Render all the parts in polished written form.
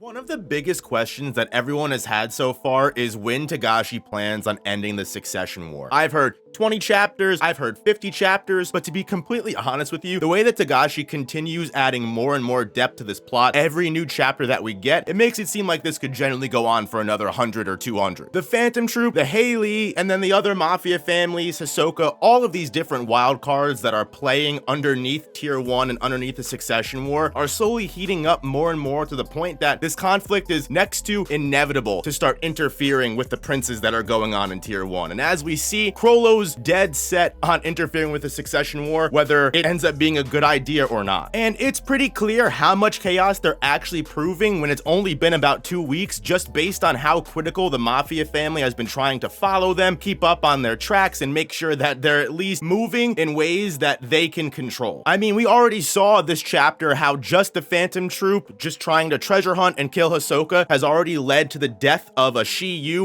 One of the biggest questions that everyone has had so far is when Togashi plans on ending the Succession War. I've heard 20 chapters, I've heard 50 chapters, but to be completely honest with you, the way that Togashi continues adding more and more depth to this plot every new chapter that we get, it makes it seem like this could generally go on for another 100 or 200. The Phantom Troop, the Haley, and then the other Mafia families, Hisoka, all of these different wild cards that are playing underneath Tier 1 and underneath the Succession War are slowly heating up more and more to the point that this conflict is next to inevitable to start interfering with the princes that are going on in Tier 1. And as we see, Chrollo's dead set on interfering with the Succession War, whether it ends up being a good idea or not. And it's pretty clear how much chaos they're actually proving when it's only been about 2 weeks, just based on how critical the Mafia family has been trying to follow them, keep up on their tracks, and make sure that they're at least moving in ways that they can control. I mean, we already saw this chapter how just the Phantom Troop just trying to treasure hunt and kill Hisoka has already led to the death of a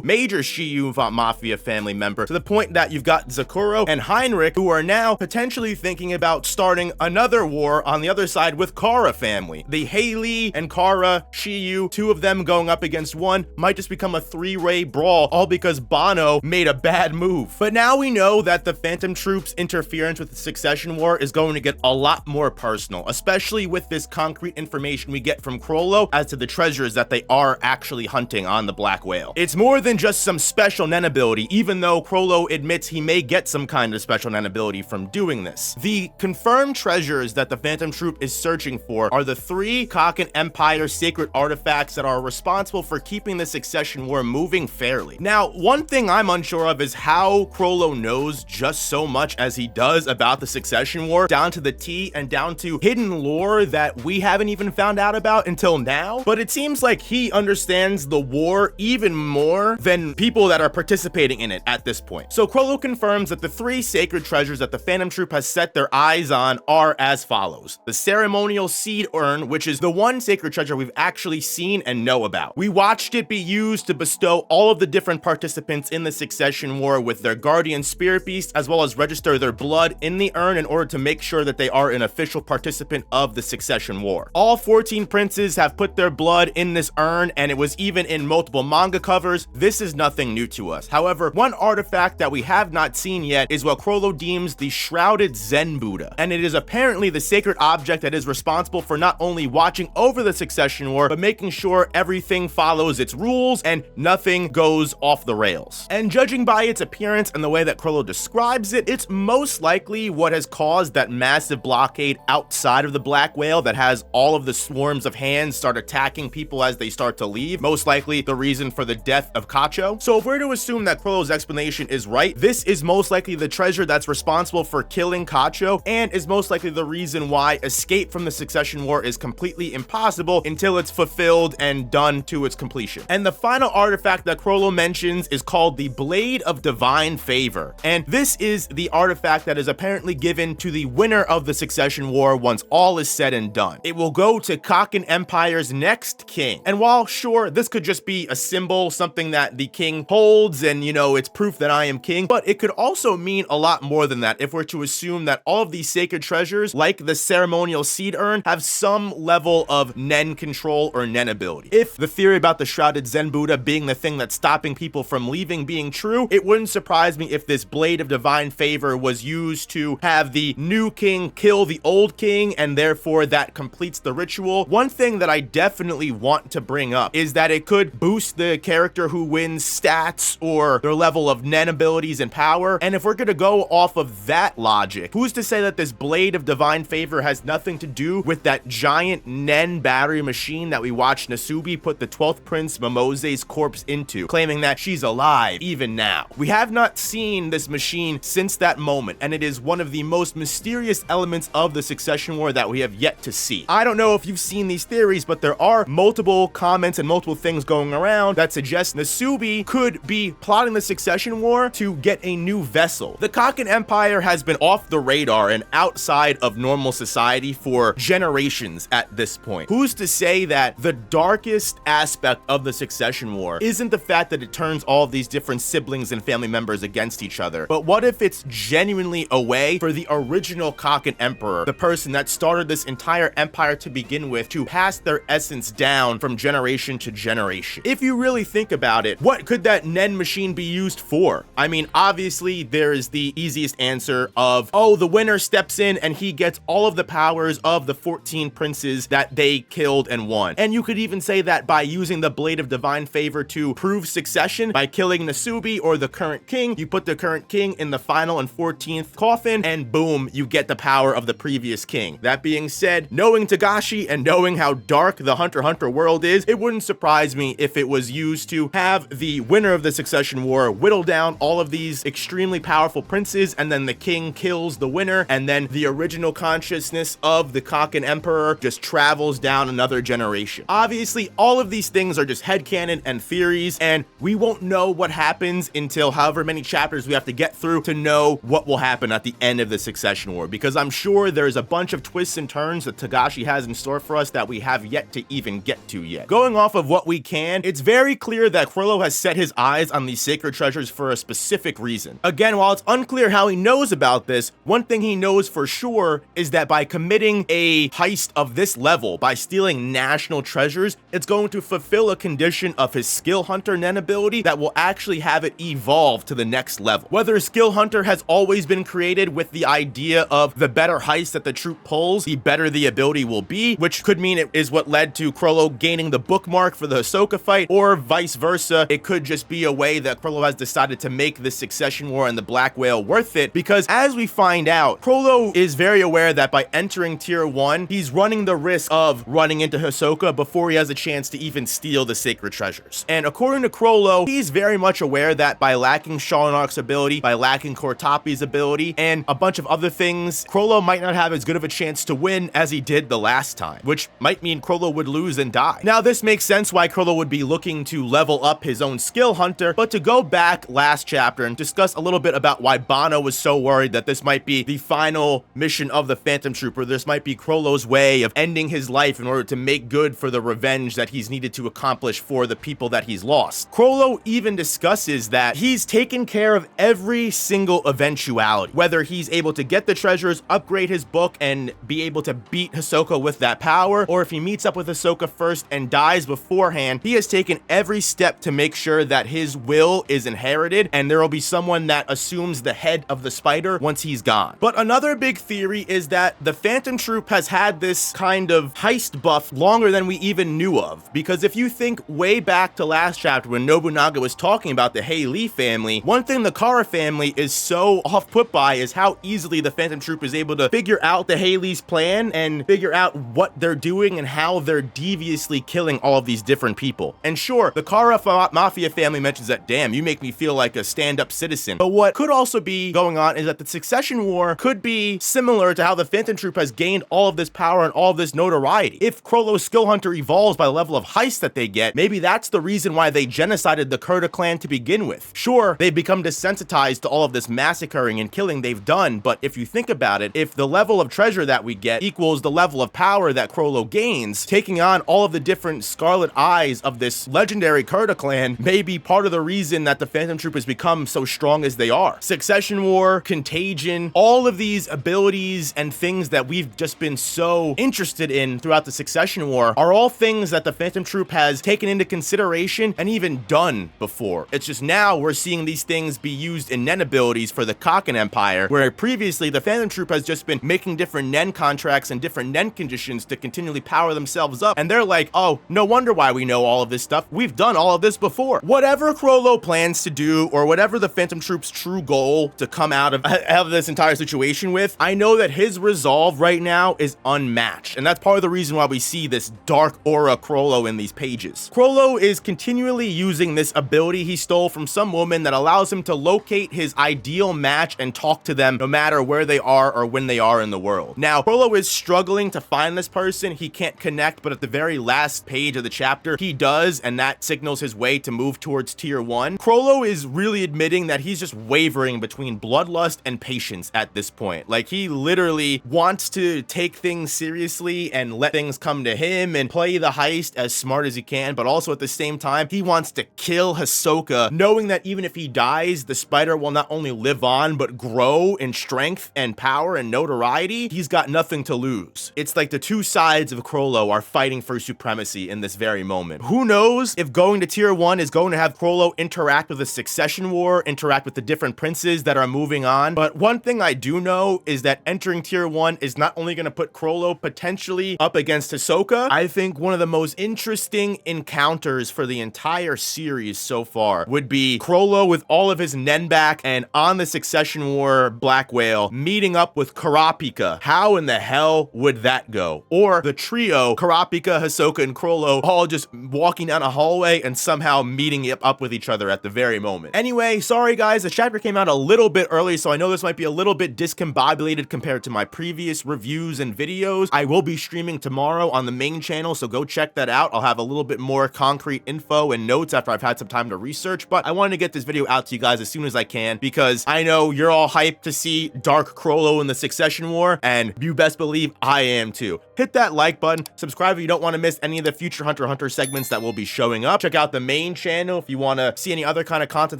major Shiyu Mafia family member, to the point that you've got Zakuro and Heinrich who are now potentially thinking about starting another war on the other side with Kara family. The Haley and Kara, Shiyu, two of them going up against one might just become a three-way brawl, all because Bano made a bad move. But now we know that the Phantom Troop's interference with the Succession War is going to get a lot more personal, especially with this concrete information we get from Chrollo as to the treasures that they are actually hunting on the Black Whale. It's more than just some special Nen ability, even though Chrollo admits he may get some kind of special Nen ability from doing this. The confirmed treasures that the Phantom Troop is searching for are the 3 Kaken Empire sacred artifacts that are responsible for keeping the Succession War moving fairly. Now, one thing I'm unsure of is how Chrollo knows just so much as he does about the Succession War, down to the T and down to hidden lore that we haven't even found out about until now. But it seems like he understands the war even more than people that are participating in it at this point. So Chrollo confirms that the 3 sacred treasures that the Phantom Troop has set their eyes on are as follows. The ceremonial seed urn, which is the one sacred treasure we've actually seen and know about. We watched it be used to bestow all of the different participants in the Succession War with their guardian spirit beast, as well as register their blood in the urn in order to make sure that they are an official participant of the Succession War. All 14 princes have put their blood in this urn, and it was even in multiple manga covers. This is nothing new to us. However, one artifact that we have not seen yet is what Chrollo deems the Shrouded Zen Buddha, and it is apparently the sacred object that is responsible for not only watching over the Succession War, but making sure everything follows its rules and nothing goes off the rails. And judging by its appearance and the way that Chrollo describes it, it's most likely what has caused that massive blockade outside of the Black Whale that has all of the swarms of hands start attacking people as they start to leave. Most likely the reason for the death of Kacho. So if we're to assume that Chrollo's explanation is right, this is most likely the treasure that's responsible for killing Kacho, and is most likely the reason why escape from the Succession War is completely impossible until it's fulfilled and done to its completion. And the final artifact that Chrollo mentions is called the Blade of Divine Favor, and this is the artifact that is apparently given to the winner of the Succession War once all is said and done. It will go to Kaken Empire's next king, and while sure this could just be a symbol, something that the king holds and it's proof that I am king, but it could also mean a lot more than that if we're to assume that all of these sacred treasures, like the ceremonial seed urn, have some level of Nen control or Nen ability. If the theory about the Shrouded Zen Buddha being the thing that's stopping people from leaving being true, it wouldn't surprise me if this Blade of Divine Favor was used to have the new king kill the old king, and therefore that completes the ritual. One thing that I definitely want to bring up is that it could boost the character who wins stats or their level of Nen abilities and power. And if we're gonna go off of that logic, who's to say that this Blade of Divine Favor has nothing to do with that giant Nen battery machine that we watched Nasubi put the 12th Prince Momose's corpse into, claiming that she's alive even now? We have not seen this machine since that moment, and it is one of the most mysterious elements of the Succession War that we have yet to see. I don't know if you've seen these theories, but there are multiple comments and multiple things going around that suggest Nasubi could be plotting the Succession War to get a new new vessel. The Kaken Empire has been off the radar and outside of normal society for generations at this point. Who's to say that the darkest aspect of the Succession War isn't the fact that it turns all of these different siblings and family members against each other, but what if it's genuinely a way for the original Kaken Emperor, the person that started this entire empire to begin with, to pass their essence down from generation to generation? If you really think about it, what could that Nen machine be used for? I mean, obviously there is the easiest answer of, oh, the winner steps in and he gets all of the powers of the 14 princes that they killed and won. And you could even say that by using the Blade of Divine Favor to prove succession by killing Nasubi or the current king, you put the current king in the final and 14th coffin, and boom, you get the power of the previous king. That being said, knowing Togashi and knowing how dark the Hunter x Hunter world is, it wouldn't surprise me if it was used to have the winner of the Succession War whittle down all of these extremely powerful princes, and then the king kills the winner, and then the original consciousness of the Kaken Emperor just travels down another generation. Obviously, all of these things are just headcanon and theories, and we won't know what happens until however many chapters we have to get through to know what will happen at the end of the Succession War, because I'm sure there's a bunch of twists and turns that Togashi has in store for us that we have yet to even get to yet. Going off of what we can, it's very clear that Chrollo has set his eyes on these sacred treasures for a specific reason. Again, while it's unclear how he knows about this, one thing he knows for sure is that by committing a heist of this level, by stealing national treasures, it's going to fulfill a condition of his Skill Hunter Nen ability that will actually have it evolve to the next level. Whether Skill Hunter has always been created with the idea of the better heist that the troop pulls, the better the ability will be, which could mean it is what led to Chrollo gaining the bookmark for the Hisoka fight, or vice versa. It could just be a way that Chrollo has decided to make the Succession War and the Black Whale worth it, because as we find out, Chrollo is very aware that by entering tier 1, he's running the risk of running into Hisoka before he has a chance to even steal the sacred treasures. And according to Chrollo, he's very much aware that by lacking Shalonark's ability, by lacking Kortapi's ability, and a bunch of other things, Chrollo might not have as good of a chance to win as he did the last time, which might mean Chrollo would lose and die. Now, this makes sense why Chrollo would be looking to level up his own Skill Hunter, but to go back last chapter and discuss a little bit about why Bano was so worried that this might be the final mission of the Phantom Trooper, this might be Chrollo's way of ending his life in order to make good for the revenge that he's needed to accomplish for the people that he's lost. Chrollo even discusses that he's taken care of every single eventuality, whether he's able to get the treasures, upgrade his book, and be able to beat Hisoka with that power, or if he meets up with Hisoka first and dies beforehand, he has taken every step to make sure that his will is inherited and there will be someone that assumes the head of the spider once he's gone. But another big theory is that the Phantom Troop has had this kind of heist buff longer than we even knew of, because if you think way back to last chapter when Nobunaga was talking about the Lee family, one thing the Kara family is so off-put by is how easily the Phantom Troop is able to figure out the Lee's plan and figure out what they're doing and how they're deviously killing all of these different people. And sure, the Kara Mafia family mentions that, damn, you make me feel like a stand-up citizen. But what could also be going on is that the Succession War could be similar to how the Phantom Troop has gained all of this power and all of this notoriety. If Chrollo's Skill Hunter evolves by the level of heist that they get, maybe that's the reason why they genocided the Kurta clan to begin with. Sure, they've become desensitized to all of this massacring and killing they've done, but if you think about it, if the level of treasure that we get equals the level of power that Chrollo gains, taking on all of the different Scarlet Eyes of this legendary Kurta clan may be part of the reason that the Phantom Troop has become so strong as they are. Succession War, Contagion, all of these abilities and things that we've just been so interested in throughout the Succession War are all things that the Phantom Troop has taken into consideration and even done before. It's just now we're seeing these things be used in Nen abilities for the Kaken Empire, where previously the Phantom Troop has just been making different Nen contracts and different Nen conditions to continually power themselves up, and they're like, oh, no wonder why we know all of this stuff. We've done all of this before. Whatever Chrollo plans to do, or whatever the Phantom Troop's true goal to come out of this entire situation with, I know that his resolve right now is unmatched, and that's part of the reason why we see this dark aura Chrollo in these pages. Chrollo is continually using this ability he stole from some woman that allows him to locate his ideal match and talk to them no matter where they are or when they are in the world. Now, Chrollo is struggling to find this person. He can't connect, but at the very last page of the chapter, he does, and that signals his way to move towards tier 1. Chrollo is really admitting that he he's just wavering between bloodlust and patience at this point. Like, he literally wants to take things seriously and let things come to him and play the heist as smart as he can, but also at the same time, he wants to kill Hisoka, knowing that even if he dies, the spider will not only live on, but grow in strength and power and notoriety. He's got nothing to lose. It's like the two sides of Chrollo are fighting for supremacy in this very moment. Who knows if going to tier 1 is going to have Chrollo interact with the succession war, interact with the different princes that are moving on, but one thing I do know is that entering tier 1 is not only going to put Chrollo potentially up against Hisoka. I think one of the most interesting encounters for the entire series so far would be Chrollo with all of his nen back and on the succession war black whale meeting up with Kurapika. How in the hell would that go? Or the trio, Kurapika, Hisoka, and Chrollo, all just walking down a hallway and somehow meeting up with each other at the very moment. Anyway, sorry guys, the chapter came out a little bit early, so I know this might be a little bit discombobulated compared to my previous reviews and videos. I will be streaming tomorrow on the main channel, so go check that out. I'll have a little bit more concrete info and notes after I've had some time to research, but I wanted to get this video out to you guys as soon as I can because I know you're all hyped to see Dark Chrollo in the Succession War, and you best believe I am too. Hit that like button, subscribe if you don't want to miss any of the future Hunter x Hunter segments that will be showing up. Check out the main channel if you want to see any other kind of content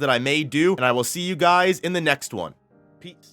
that I may do, and I will see you guys in the next one. Peace.